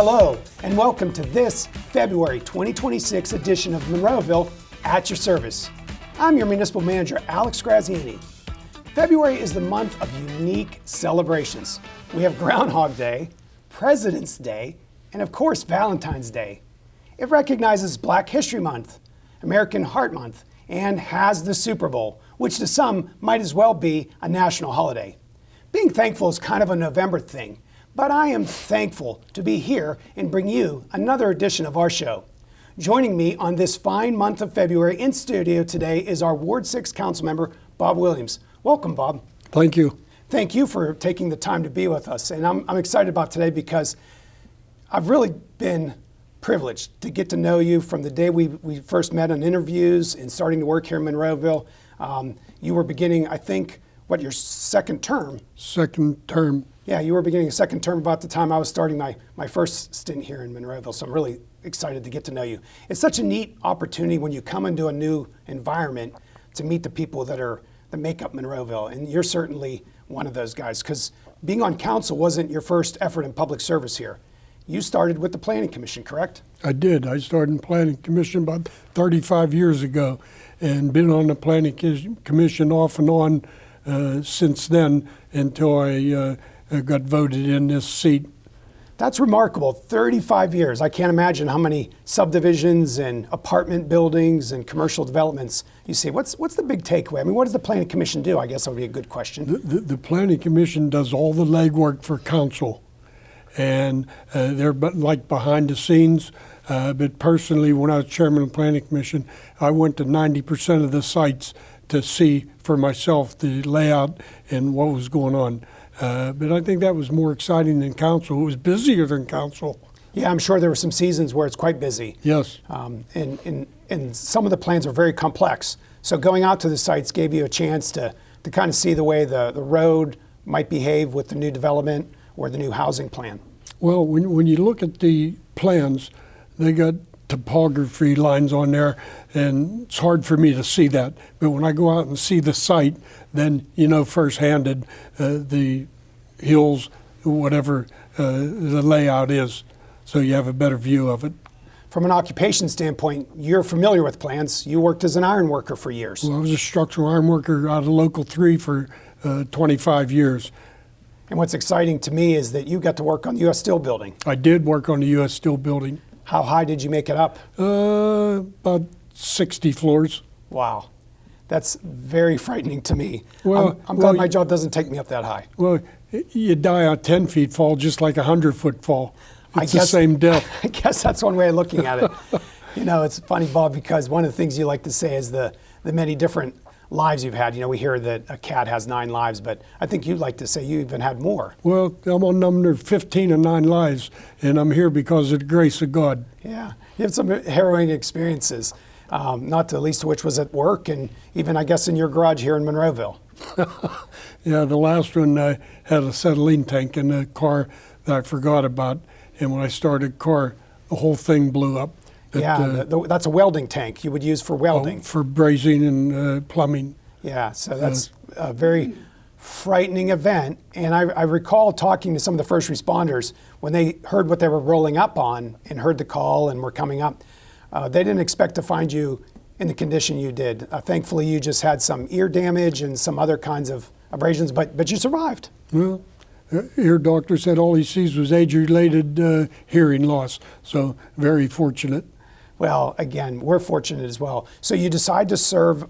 Hello, and welcome to this February 2026 edition of Monroeville at your service. I'm your Municipal Manager, Alex Graziani. February is the month of unique celebrations. We have Groundhog Day, President's Day, and of course, Valentine's Day. It recognizes Black History Month, American Heart Month, and has the Super Bowl, which to some might as well be a national holiday. Being thankful is kind of a November thing, but I am thankful to be here and bring you another edition of our show. Joining me on this fine month of February in studio today is our Ward 6 Council Member, Bob Williams. Welcome, Bob. Thank you. Thank you for taking the time to be with us. And I'm excited about today because I've really been privileged to get to know you from the day we first met on interviews and starting to work here in Monroeville. You were beginning, I think, your second term? Second term. Yeah, you were beginning a second term about the time I was starting my first stint here in Monroeville, so I'm really excited to get to know you. It's such a neat opportunity when you come into a new environment to meet the people that make up Monroeville, and you're certainly one of those guys, because being on council wasn't your first effort in public service here. You started with the Planning Commission, correct? I did. I started in Planning Commission about 35 years ago and been on the Planning Commission off and on since then until I got voted in this seat. That's remarkable, 35 years. I can't imagine how many subdivisions and apartment buildings and commercial developments you see. What's the big takeaway? I mean, what does the Planning Commission do? I guess that would be a good question. The Planning Commission does all the legwork for council, and they're like behind the scenes. But personally, when I was chairman of the Planning Commission, I went to 90% of the sites to see for myself the layout and what was going on. But I think that was more exciting than council. It was busier than council. Yeah, I'm sure there were some seasons where it's quite busy. Yes. And some of the plans are very complex. So going out to the sites gave you a chance to kind of see the way the road might behave with the new development or the new housing plan. Well, when you look at the plans, they got topography lines on there, and it's hard for me to see that. But when I go out and see the site, then you know first-handed the hills, whatever the layout is, so you have a better view of it. From an occupation standpoint, you're familiar with plans. You worked as an iron worker for years. Well, I was a structural iron worker out of Local 3 for 25 years. And what's exciting to me is that you got to work on the U.S. Steel building. I did work on the U.S. Steel building. How high did you make it up? About 60 floors. Wow. That's very frightening to me. Well, I'm glad my job doesn't take me up that high. Well, you die a 10-foot fall just like a 100-foot fall. It's the same death. I guess that's one way of looking at it. You know, it's funny, Bob, because one of the things you like to say is the many different lives you've had. You know, we hear that a cat has 9 lives, but I think you'd like to say you even had more. Well, I'm on number 15 of 9 lives, and I'm here because of the grace of God. Yeah, you have some harrowing experiences, not the least of which was at work and even, I guess, in your garage here in Monroeville. Yeah, the last one, I had a acetylene tank in the car that I forgot about, and when I started the car, the whole thing blew up. That's a welding tank you would use for welding. For brazing and plumbing. Yeah, so that's a very frightening event. And I recall talking to some of the first responders when they heard what they were rolling up on and heard the call and were coming up. They didn't expect to find you in the condition you did. Thankfully, you just had some ear damage and some other kinds of abrasions, but you survived. Well, ear doctor said all he sees was age-related hearing loss, so very fortunate. Well, again, we're fortunate as well. So you decide to serve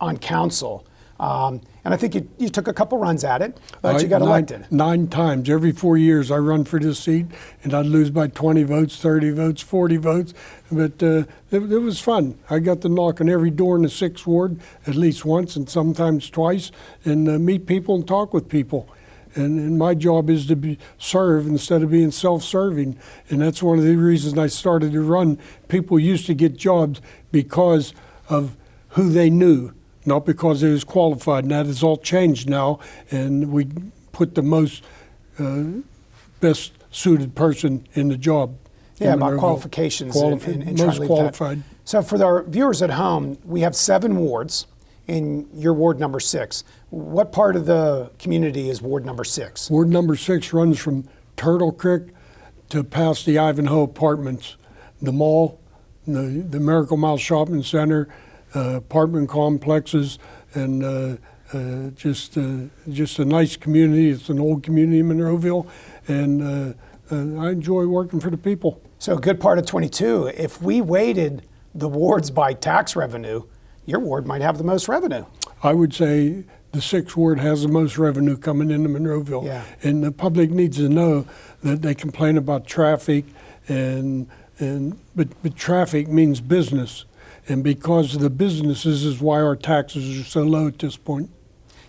on council, and I think you took a couple runs at it, but you got elected. 9 times. Every 4 years I run for this seat, and I'd lose by 20 votes, 30 votes, 40 votes, but it was fun. I got to knock on every door in the 6th Ward at least once and sometimes twice, and meet people and talk with people. And my job is to serve instead of being self-serving. And that's one of the reasons I started to run. People used to get jobs because of who they knew, not because they was qualified. And that has all changed now. And we put the most best suited person in the job. Yeah, about qualifications and trying to most leave qualified. That. So for our viewers at home, we have 7 wards. In your ward number 6. What part of the community is ward number 6? Ward number 6 runs from Turtle Creek to pass the Ivanhoe Apartments, the mall, the Miracle Mile Shopping Center, apartment complexes, and just a nice community. It's an old community in Monroeville, and I enjoy working for the people. So a good part of 22, if we weighted the wards by tax revenue, your ward might have the most revenue. I would say the 6th ward has the most revenue coming into Monroeville. Yeah. And the public needs to know that they complain about traffic, but traffic means business. And because of the businesses is why our taxes are so low at this point.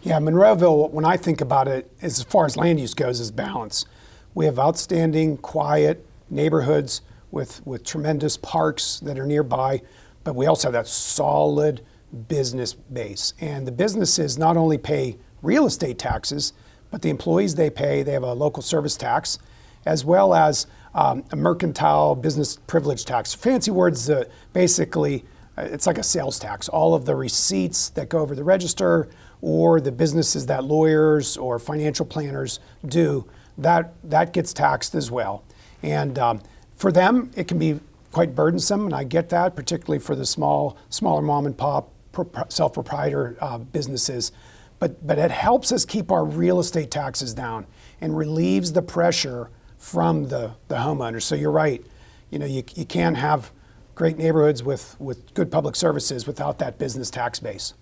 Yeah, Monroeville, when I think about it, as far as land use goes, is balance. We have outstanding, quiet neighborhoods with tremendous parks that are nearby, but we also have that solid business base. And the businesses not only pay real estate taxes, but the employees they have a local service tax, as well as a mercantile business privilege tax. Fancy words, basically, it's like a sales tax. All of the receipts that go over the register or the businesses that lawyers or financial planners do, that gets taxed as well. And for them, it can be quite burdensome, and I get that, particularly for the smaller mom and pop self-proprietor businesses. But it helps us keep our real estate taxes down and relieves the pressure from the homeowners. So you're right. You can't have great neighborhoods with good public services without that business tax base.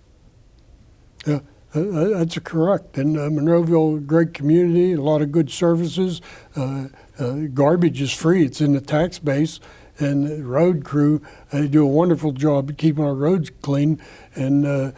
Yeah, that's correct. And Monroeville, great community, a lot of good services. Garbage is free. It's in the tax base. And the road crew, they do a wonderful job of keeping our roads clean, and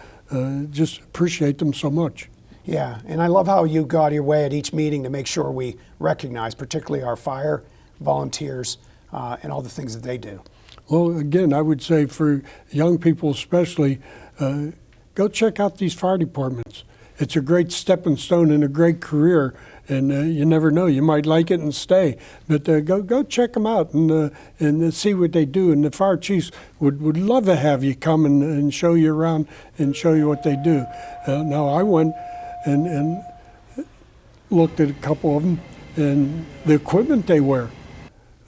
just appreciate them so much. Yeah, and I love how you go out of your way at each meeting to make sure we recognize, particularly our fire volunteers and all the things that they do. Well, again, I would say for young people especially, go check out these fire departments. It's a great stepping stone and a great career, and you never know, you might like it and stay. But go check them out and see what they do. And the fire chiefs would love to have you come and show you around and show you what they do. Now, I went and looked at a couple of them, and the equipment they wear.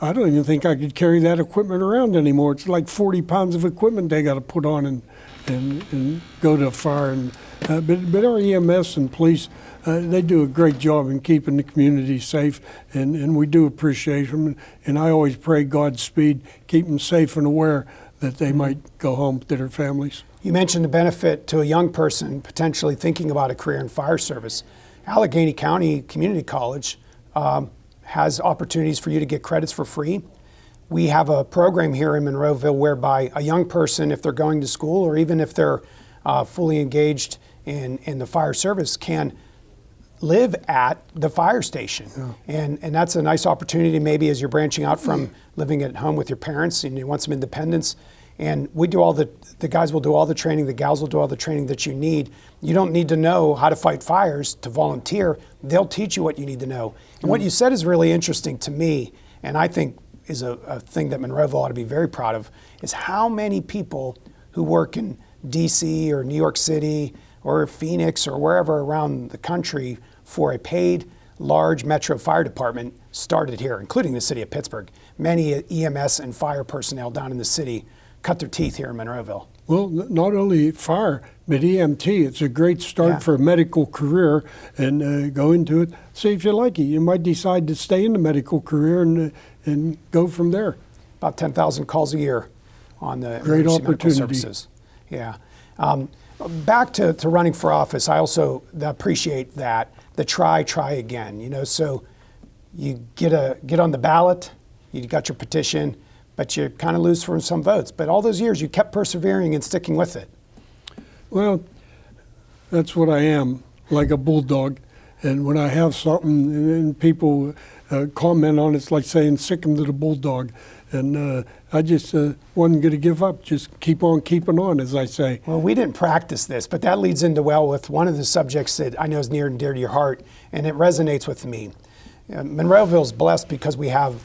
I don't even think I could carry that equipment around anymore. It's like 40 pounds of equipment they got to put on and go to a fire. But our EMS and police, they do a great job in keeping the community safe, and we do appreciate them. And I always pray Godspeed, keep them safe and aware that they might go home to their families. You mentioned the benefit to a young person potentially thinking about a career in fire service. Allegheny County Community College has opportunities for you to get credits for free. We have a program here in Monroeville whereby a young person, if they're going to school or even if they're fully engaged in the fire service, can live at the fire station. Yeah. And that's a nice opportunity maybe as you're branching out from living at home with your parents and you want some independence. And we do the guys will do all the training, the gals will do all the training that you need. You don't need to know how to fight fires to volunteer. They'll teach you what you need to know. And what you said is really interesting to me, and I think is a thing that Monroeville ought to be very proud of, is how many people who work in DC or New York City or Phoenix or wherever around the country for a paid large metro fire department started here, including the city of Pittsburgh. Many EMS and fire personnel down in the city cut their teeth here in Monroeville. Well, not only fire, but EMT. It's a great start for a medical career, and go into it. See if you like it. You might decide to stay in the medical career and go from there. About 10,000 calls a year on the great medical services. Yeah. Back to running for office, I also appreciate that, the try again. So you get on the ballot, you got your petition, but you kind of lose for some votes. But all those years, you kept persevering and sticking with it. Well, that's what I am, like a bulldog. And when I have something and people comment on it, it's like saying sick 'em to the bulldog. And I just wasn't going to give up. Just keep on keeping on, as I say. Well, we didn't practice this, but that leads into with one of the subjects that I know is near and dear to your heart, and it resonates with me. Monroeville's blessed because we have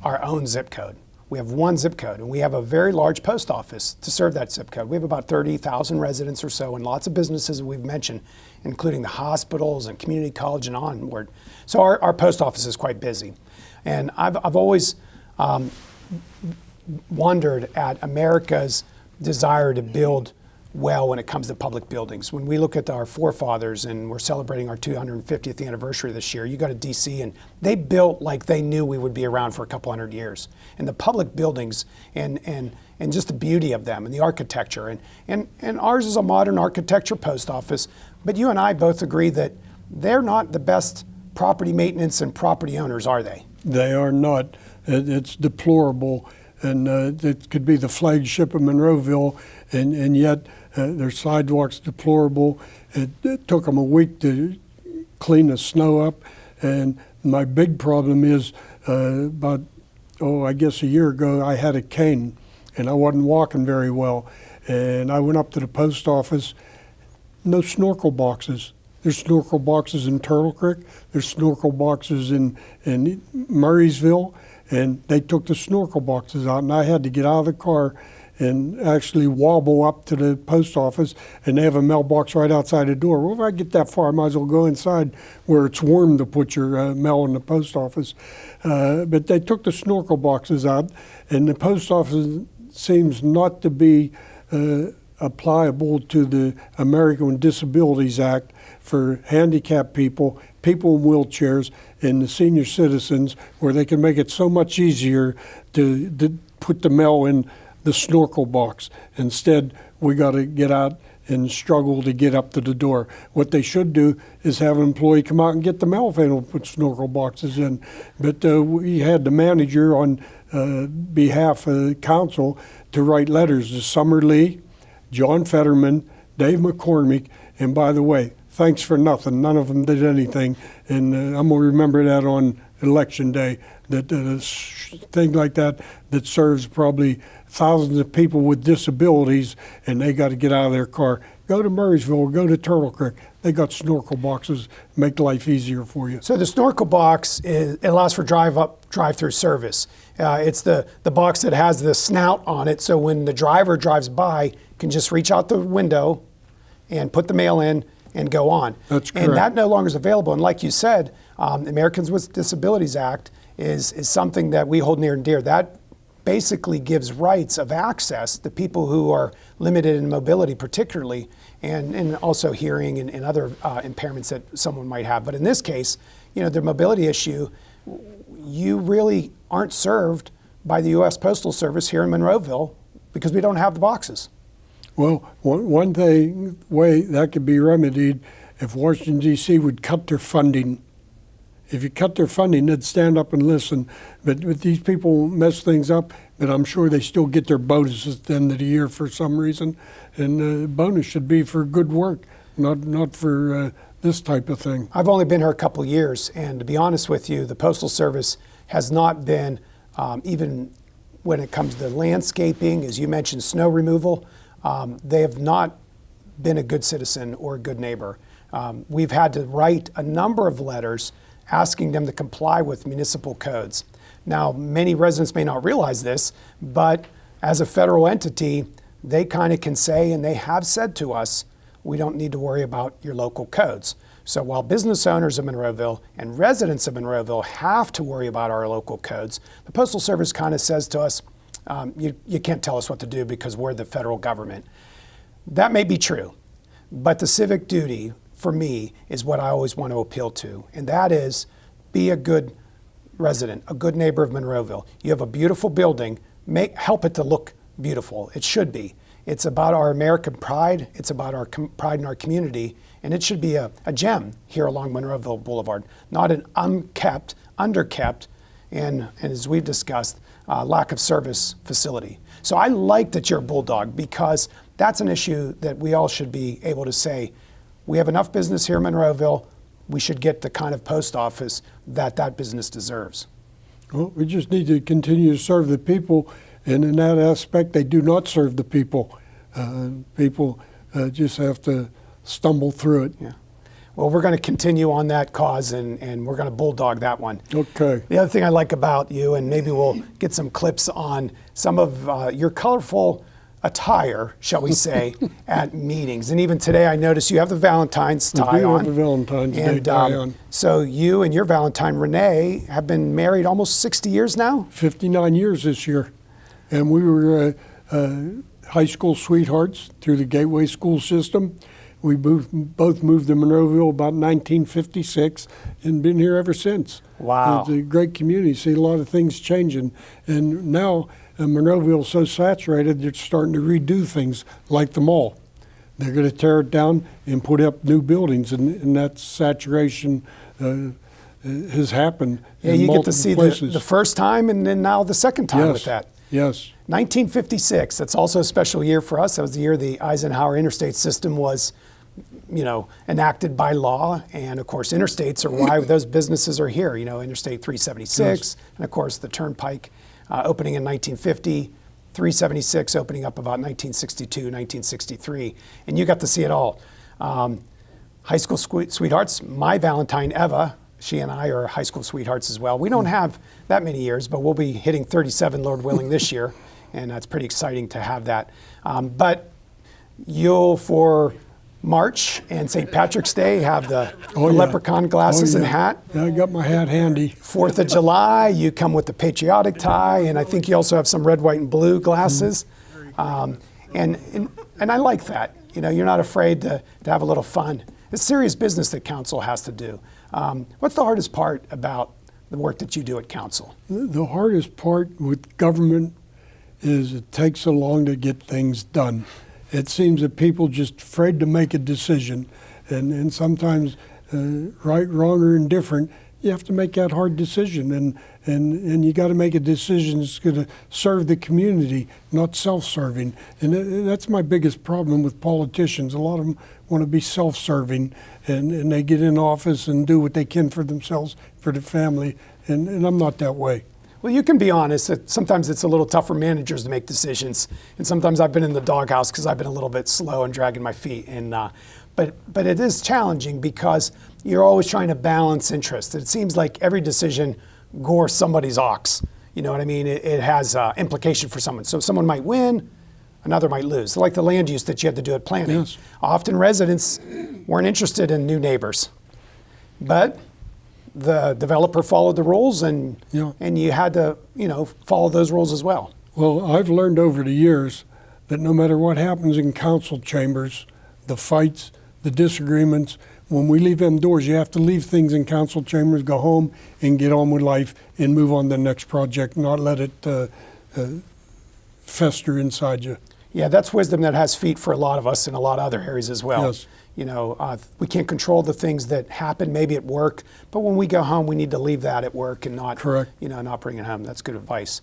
our own zip code. We have one zip code, and we have a very large post office to serve that zip code. We have about 30,000 residents or so, and lots of businesses that we've mentioned, including the hospitals and community college and onward. So our post office is quite busy. And I've always wondered at America's desire to build well when it comes to public buildings. When we look at our forefathers, and we're celebrating our 250th anniversary this year, you go to DC and they built like they knew we would be around for a couple hundred years. And the public buildings and just the beauty of them and the architecture. And ours is a modern architecture post office, but you and I both agree that they're not the best property maintenance and property owners, are they? They are not. It's deplorable. And it could be the flagship of Monroeville, and yet their sidewalks deplorable. It took them a week to clean the snow up, and my big problem is I guess a year ago I had a cane, and I wasn't walking very well, and I went up to the post office. No snorkel boxes. There's snorkel boxes in Turtle Creek. There's snorkel boxes in Monroeville. And they took the snorkel boxes out, and I had to get out of the car and actually wobble up to the post office, and they have a mailbox right outside the door. Well, if I get that far, I might as well go inside where it's warm to put your mail in the post office. But they took the snorkel boxes out, and the post office seems not to be applicable to the American with Disabilities Act for handicapped people, people in wheelchairs, and the senior citizens, where they can make it so much easier to put the mail in the snorkel box. Instead, we got to get out and struggle to get up to the door. What they should do is have an employee come out and get the mail if they don't put snorkel boxes in. But we had the manager on behalf of the council to write letters to Summer Lee, John Fetterman, Dave McCormick, and by the way, thanks for nothing. None of them did anything, and I'm going to remember that on election day, that a thing like that serves probably thousands of people with disabilities, and they got to get out of their car. Go to Monroeville, go to Turtle Creek. They got snorkel boxes, make life easier for you. So the snorkel box it allows for drive-through service. It's the box that has the snout on it, so when the driver drives by, can just reach out the window and put the mail in and go on. That's correct. And that no longer is available. And like you said, the Americans with Disabilities Act is something that we hold near and dear. That basically gives rights of access to people who are limited in mobility particularly, and also hearing and other impairments that someone might have. But in this case, the mobility issue, you really aren't served by the U.S. Postal Service here in Monroeville because we don't have the boxes. Well, one way that could be remedied if Washington, D.C. would cut their funding. If you cut their funding, they'd stand up and listen. But these people mess things up, but I'm sure they still get their bonuses at the end of the year for some reason. And the bonus should be for good work, not for this type of thing. I've only been here a couple of years, and to be honest with you, the Postal Service has not been, even when it comes to landscaping, as you mentioned, snow removal, they have not been a good citizen or a good neighbor. We've had to write a number of letters asking them to comply with municipal codes. Now, many residents may not realize this, but as a federal entity, they kind of can say, and they have said to us, we don't need to worry about your local codes. So while business owners of Monroeville and residents of Monroeville have to worry about our local codes, the Postal Service kind of says to us, you can't tell us what to do because we're the federal government. That may be true, but the civic duty for me is what I always want to appeal to, and that is be a good resident, a good neighbor of Monroeville. You have a beautiful building, help it to look beautiful. It should be. It's about our American pride, it's about our pride in our community, and it should be a gem here along Monroeville Boulevard, not an unkept, underkept, and as we've discussed, lack of service facility. So I like that you're a bulldog because that's an issue that we all should be able to say, we have enough business here in Monroeville, we should get the kind of post office that business deserves. Well, we just need to continue to serve the people, and in that aspect, they do not serve the people. People just have to stumble through it. Yeah. Well, we're going to continue on that cause, and we're going to bulldog that one. Okay. The other thing I like about you, and maybe we'll get some clips on some of your colorful attire, shall we say, at meetings. And even today, I noticed you have the Valentine's tie We on. have the Valentine's Day tie on. So you and your Valentine, Renee, have been married almost 60 years now? 59 years this year. And we were high school sweethearts through the Gateway school system. We both moved to Monroeville about 1956 and been here ever since. Wow. It's a great community. See a lot of things changing. And now Monroeville is so saturated, they're starting to redo things like the mall. They're going to tear it down and put up new buildings, and that saturation has happened in you multiple get to see places. the first time and then now the second time with that. Yes. 1956, that's also a special year for us. That was the year the Eisenhower interstate system was, enacted by law. And of course, interstates are why those businesses are here. Interstate 376, Yes. and of course the Turnpike opening in 1950, 376 opening up about 1962, 1963. And you got to see it all. High school sweethearts, my Valentine, Eva, she and I are high school sweethearts as well. We don't have that many years, but we'll be hitting 37, Lord willing, this year. And that's pretty exciting to have that. But you'll, for March and St. Patrick's Day, have the leprechaun glasses and hat. Yeah, I got my hat handy. 4th of July, you come with the patriotic tie, and I think you also have some red, white, and blue glasses. And I like that. You're not afraid to have a little fun. It's serious business that council has to do. What's the hardest part about the work that you do at council? The hardest part with government is it takes so long to get things done. It seems that people just afraid to make a decision, and sometimes right, wrong, or indifferent, you have to make that hard decision, and you got to make a decision that's going to serve the community, not self-serving. And that's my biggest problem with politicians. A lot of them want to be self-serving, and they get in office and do what they can for themselves, for the family, and I'm not that way. Well, you can be honest that sometimes it's a little tough for managers to make decisions, and sometimes I've been in the doghouse because I've been a little bit slow and dragging my feet. But it is challenging because you're always trying to balance interests. It seems like every decision gores somebody's ox. You know what I mean? It has implication for someone. So someone might win, another might lose. So like the land use that you had to do at planning. Yes. Often residents weren't interested in new neighbors, but the developer followed the rules, and you had to follow those rules as well. Well, I've learned over the years that no matter what happens in council chambers, the fights, the disagreements, when we leave them doors, you have to leave things in council chambers, go home and get on with life and move on to the next project, not let it fester inside you. Yeah, that's wisdom that has feet for a lot of us in a lot of other areas as well. Yes. We can't control the things that happen maybe at work, but when we go home, we need to leave that at work and not, Correct. Not bring it home. That's good advice.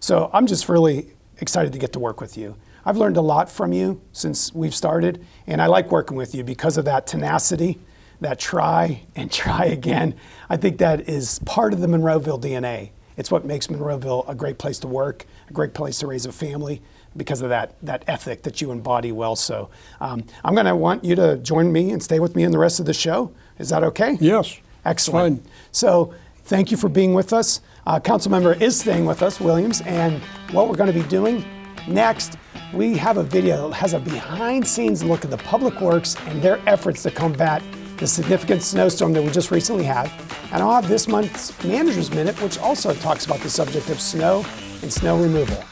So I'm just really excited to get to work with you. I've learned a lot from you since we've started, and I like working with you because of that tenacity, that try and try again. I think that is part of the Monroeville DNA. It's what makes Monroeville a great place to work, a great place to raise a family, because of that ethic that you embody well. So I'm going to want you to join me and stay with me in the rest of the show. Is that okay? Yes. Excellent. Fine. So thank you for being with us. Council member is staying with us, Williams, and what we're going to be doing next, we have a video that has a behind-scenes look at the Public Works and their efforts to combat the significant snowstorm that we just recently had. And I'll have this month's Manager's Minute, which also talks about the subject of snow and snow removal.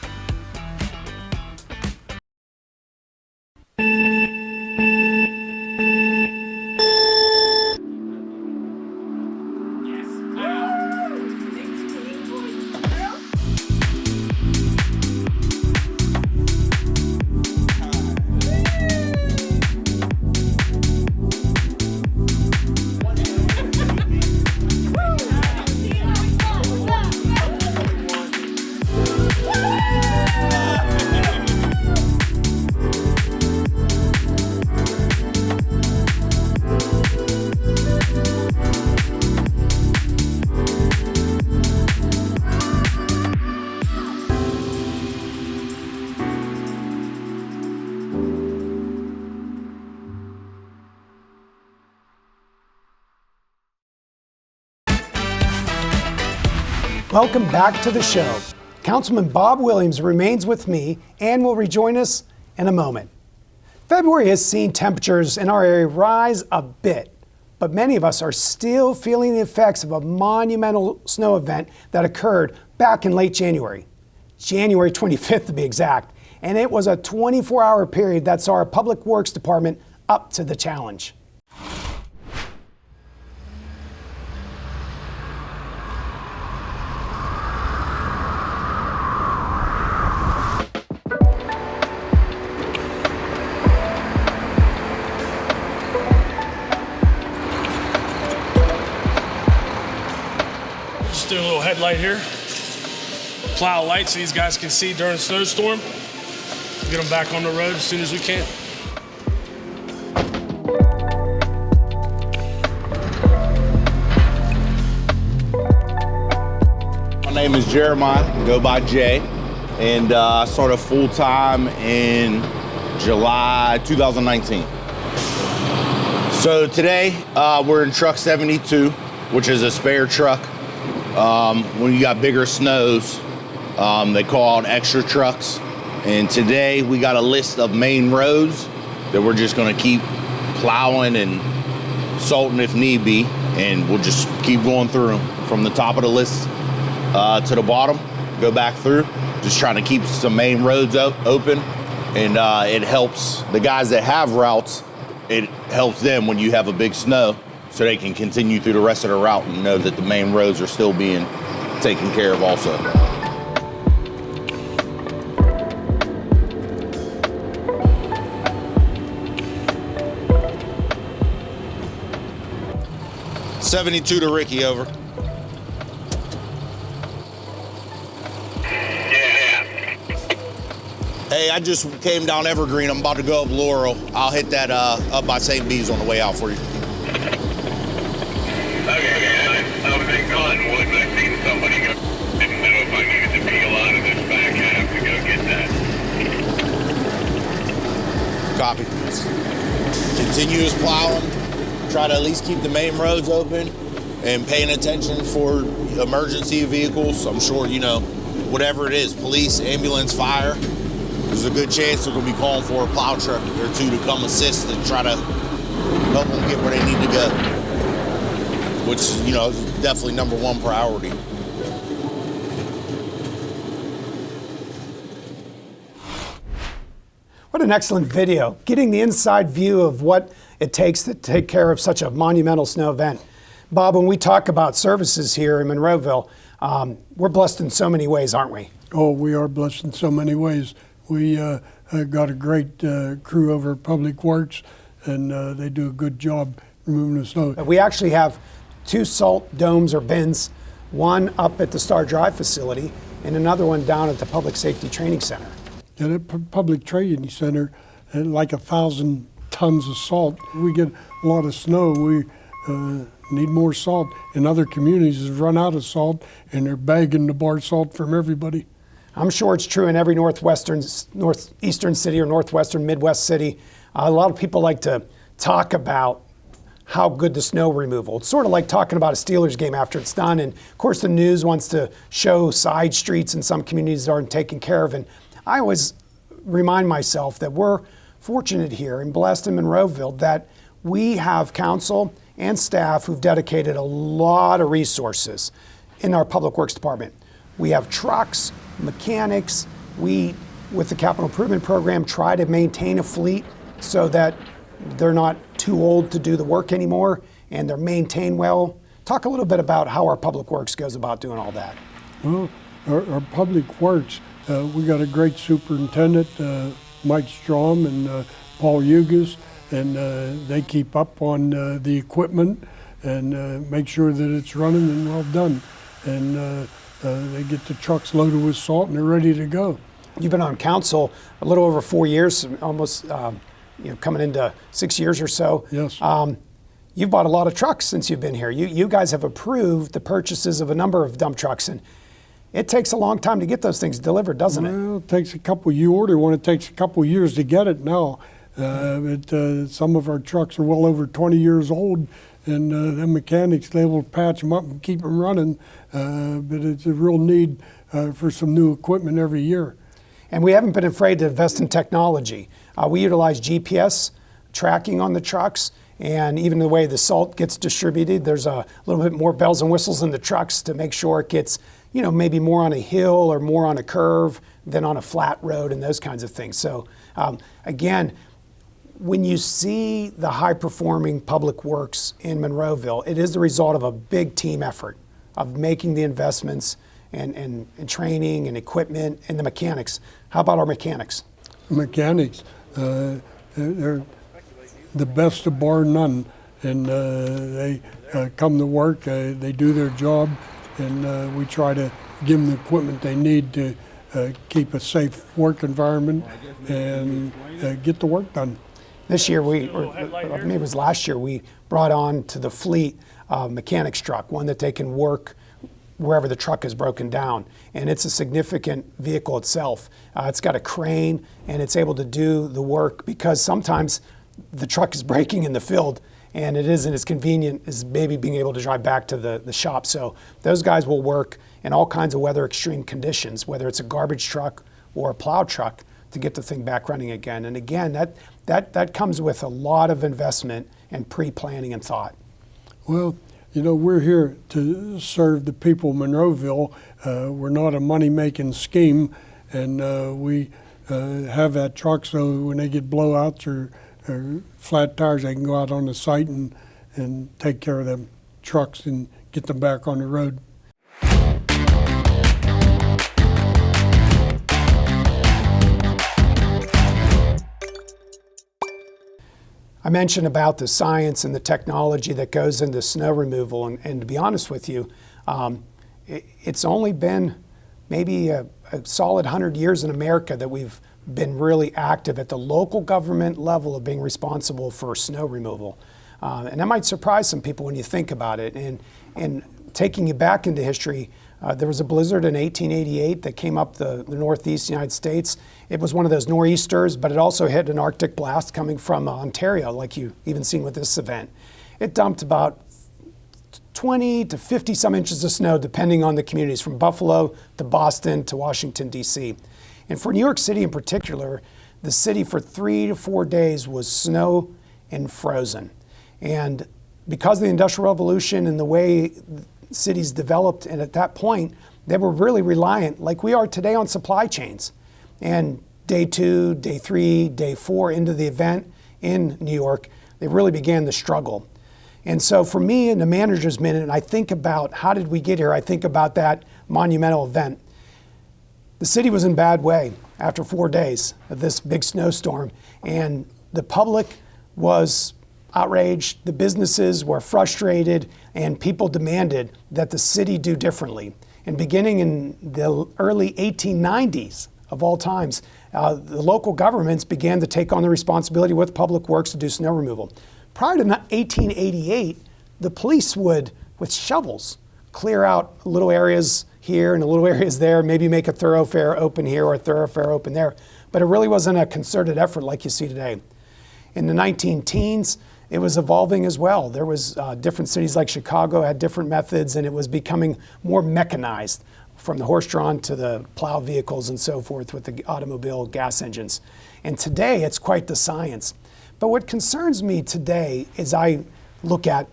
Welcome back to the show. Councilman Bob Williams remains with me and will rejoin us in a moment. February has seen temperatures in our area rise a bit, but many of us are still feeling the effects of a monumental snow event that occurred back in late January, January 25th to be exact, and it was a 24-hour period that saw our Public Works Department up to the challenge. Just do a little headlight here. Plow light so these guys can see during a snowstorm. Get them back on the road as soon as we can. My name is Jeremiah, go by Jay, and I started full-time in July 2019. So today we're in truck 72, which is a spare truck. When you got bigger snows, they call out extra trucks. And today we got a list of main roads that we're just gonna keep plowing and salting if need be. And we'll just keep going through them from the top of the list to the bottom, go back through, just trying to keep some main roads open. And it helps the guys that have routes, it helps them when you have a big snow so they can continue through the rest of the route and know that the main roads are still being taken care of also. '72 to Ricky, over. Yeah. Hey, I just came down Evergreen. I'm about to go up Laurel. I'll hit that up by St. B's on the way out for you. Okay, I was in Cottonwood and I seen somebody go. Didn't know if I needed to peel out of this back half to go get that. Copy. Continuous plowing. Try to at least keep the main roads open and paying attention for emergency vehicles. I'm sure, you know, whatever it is, police, ambulance, fire, there's a good chance they're gonna be calling for a plow truck or two to come assist and try to help them get where they need to go, which, you know, is definitely number one priority. What an excellent video, getting the inside view of what it takes to take care of such a monumental snow event. Bob, when we talk about services here in Monroeville, we're blessed in so many ways, aren't we? Oh, we are blessed in so many ways. We got a great crew over at Public Works, and they do a good job removing the snow. We actually have 2 salt domes or bins, one up at the Star Drive facility and another one down at the Public Safety Training Center. At the Public Training Center, like 1,000 tons of salt. We get a lot of snow. We need more salt. In other communities have run out of salt, and they're bagging the bar salt from everybody. I'm sure it's true in every northeastern city or northwestern Midwest city. A lot of people like to talk about how good the snow removal. It's sort of like talking about a Steelers game after it's done. And of course the news wants to show side streets in some communities that aren't taken care of. And I always remind myself that we're fortunate here and blessed in Monroeville that we have council and staff who've dedicated a lot of resources in our Public Works Department. We have trucks, mechanics. We, with the capital improvement program, try to maintain a fleet so that they're not too old to do the work anymore and they're maintained well. Talk a little bit about how our Public Works goes about doing all that. Well, our Public Works, we got a great superintendent, Mike Strom and Paul Hugas, and they keep up on the equipment and make sure that it's running and well done. And they get the trucks loaded with salt and they're ready to go. You've been on council a little over 4 years, almost coming into 6 years or so. Yes. You've bought a lot of trucks since you've been here. You guys have approved the purchases of a number of dump trucks, and it takes a long time to get those things delivered, doesn't it? Well, it takes a couple, you order one, it takes a couple years to get it now. But some of our trucks are well over 20 years old, and the mechanics, they will patch them up and keep them running. But it's a real need for some new equipment every year. And we haven't been afraid to invest in technology. We utilize GPS tracking on the trucks, and even the way the salt gets distributed, there's a little bit more bells and whistles in the trucks to make sure it gets, maybe more on a hill or more on a curve than on a flat road and those kinds of things. So again, when you see the high-performing public works in Monroeville, it is the result of a big team effort of making the investments and training and equipment and the mechanics. How about our mechanics? Mechanics, they're the best of bar none, and they come to work, they do their job, and we try to give them the equipment they need to keep a safe work environment and get the work done. This year, maybe it was last year, we brought on to the fleet a mechanics truck, one that they can work wherever the truck is broken down. And it's a significant vehicle itself. It's got a crane, and it's able to do the work because sometimes the truck is breaking in the field and it isn't as convenient as maybe being able to drive back to the shop. So those guys will work in all kinds of weather extreme conditions, whether it's a garbage truck or a plow truck, to get the thing back running again. And again, that comes with a lot of investment and pre-planning and thought. Well, we're here to serve the people of Monroeville. We're not a money-making scheme, and we have that truck so when they get blowouts or flat tires, they can go out on the site and take care of them trucks and get them back on the road. I mentioned about the science and the technology that goes into snow removal, and to be honest with you, it's only been maybe a solid 100 years in America that we've been really active at the local government level of being responsible for snow removal. And that might surprise some people when you think about it. And taking you back into history, there was a blizzard in 1888 that came up the northeast United States. It was one of those nor'easters, but it also hit an Arctic blast coming from Ontario, like you even seen with this event. It dumped about 20 to 50 some inches of snow, depending on the communities, from Buffalo to Boston to Washington, D.C. And for New York City in particular, the city for 3 to 4 days was snow and frozen. And because of the Industrial Revolution and the way cities developed, and at that point, they were really reliant, like we are today, on supply chains. And day 2, day 3, day 4 into the event in New York, they really began the struggle. And so for me, in the manager's minute, and I think about how did we get here, I think about that monumental event. The city was in bad way after 4 days of this big snowstorm, and the public was outraged, the businesses were frustrated, and people demanded that the city do differently. And beginning in the early 1890s, of all times, the local governments began to take on the responsibility with public works to do snow removal. Prior to 1888, the police would, with shovels, clear out little areas here and little areas there, maybe make a thoroughfare open here or a thoroughfare open there. But it really wasn't a concerted effort like you see today. In the 19-teens, it was evolving as well. There was different cities like Chicago had different methods, and it was becoming more mechanized, from the horse-drawn to the plow vehicles and so forth with the automobile gas engines. And today, it's quite the science. But what concerns me today is I look at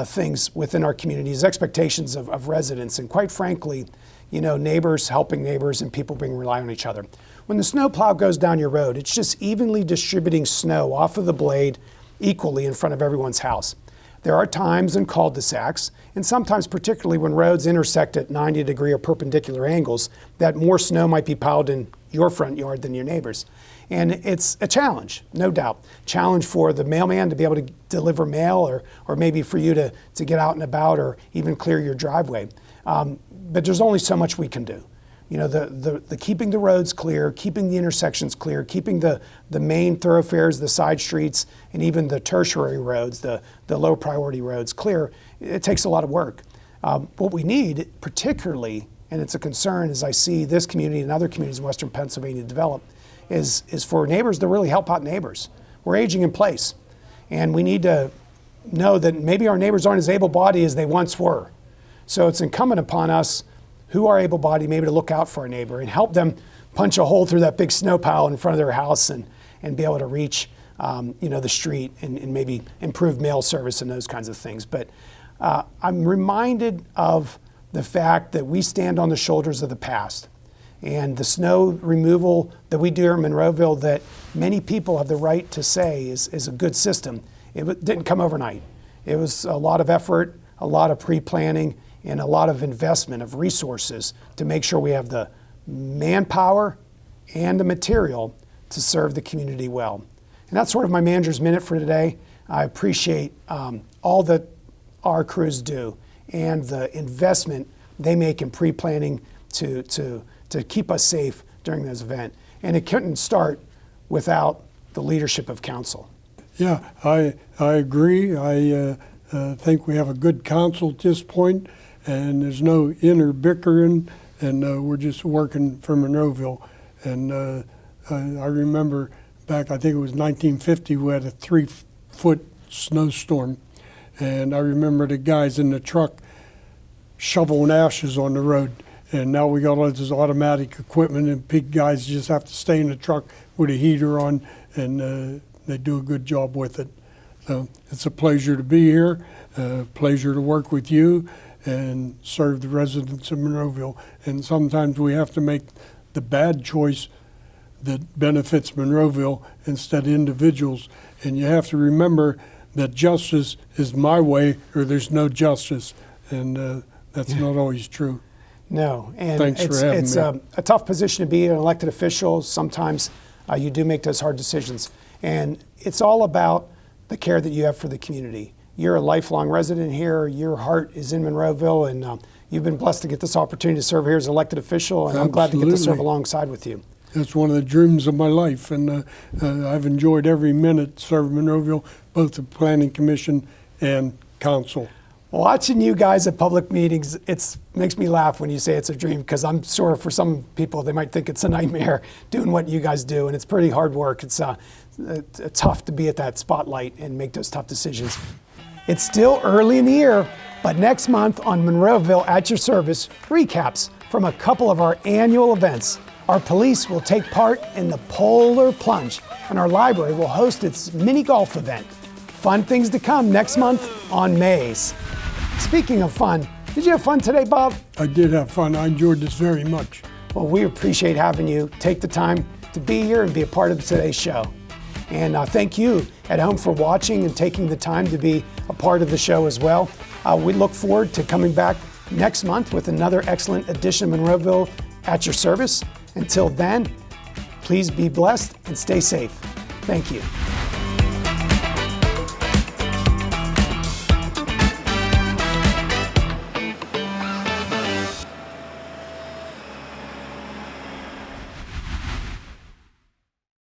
things within our communities, expectations of residents, and quite frankly, neighbors helping neighbors and people being reliant on each other. When the snow plow goes down your road, it's just evenly distributing snow off of the blade equally in front of everyone's house. There are times in cul-de-sacs, and sometimes particularly when roads intersect at 90-degree or perpendicular angles, that more snow might be piled in your front yard than your neighbor's. And it's a challenge, no doubt. Challenge for the mailman to be able to deliver mail, or maybe for you to get out and about, or even clear your driveway. But there's only so much we can do. The keeping the roads clear, keeping the intersections clear, keeping the main thoroughfares, the side streets, and even the tertiary roads, the low priority roads clear, it takes a lot of work. What we need, particularly, and it's a concern as I see this community and other communities in Western Pennsylvania develop, is for neighbors to really help out neighbors. we're aging in place. And we need to know that maybe our neighbors aren't as able-bodied as they once were. So it's incumbent upon us who are able-bodied maybe to look out for our neighbor and help them punch a hole through that big snow pile in front of their house and be able to reach the street and maybe improve mail service and those kinds of things. But I'm reminded of the fact that we stand on the shoulders of the past. And the snow removal that we do here in Monroeville, that many people have the right to say is a good system. It didn't come overnight. It was a lot of effort, a lot of pre-planning, and a lot of investment of resources to make sure we have the manpower and the material to serve the community well. And that's sort of my manager's minute for today. I appreciate all that our crews do and the investment they make in pre-planning to keep us safe during this event. And it couldn't start without the leadership of council. Yeah, I agree. I think we have a good council at this point, and there's no inner bickering, and we're just working for Monroeville. And I remember back, I think it was 1950, we had a 3-foot snowstorm, and I remember the guys in the truck shoveling ashes on the road. And now we got all this automatic equipment, and big guys just have to stay in the truck with a heater on, and they do a good job with it. So it's a pleasure to be here, pleasure to work with you and serve the residents of Monroeville. And sometimes we have to make the bad choice that benefits Monroeville instead of individuals. And you have to remember that justice is my way or there's no justice. And that's not always true. No, and Thanks for having it's me. a tough position to be an elected official. Sometimes you do make those hard decisions. And it's all about the care that you have for the community. You're a lifelong resident here. Your heart is in Monroeville, and you've been blessed to get this opportunity to serve here as an elected official, and I'm glad to get to serve alongside with you. That's one of the dreams of my life, and I've enjoyed every minute serving Monroeville, both the Planning Commission and Council. Watching you guys at public meetings, it makes me laugh when you say it's a dream, because I'm sure for some people they might think it's a nightmare doing what you guys do, and it's pretty hard work. It's tough to be at that spotlight and make those tough decisions. It's still early in the year, but next month on Monroeville at Your Service, recaps from a couple of our annual events. Our police will take part in the Polar Plunge, and our library will host its mini golf event. Fun things to come next month on Maze. Speaking of fun, did you have fun today, Bob? I did have fun. I enjoyed this very much. Well, we appreciate having you take the time to be here and be a part of today's show. And thank you at home for watching and taking the time to be a part of the show as well. We look forward to coming back next month with another excellent edition of Monroeville at Your Service. Until then, please be blessed and stay safe. Thank you.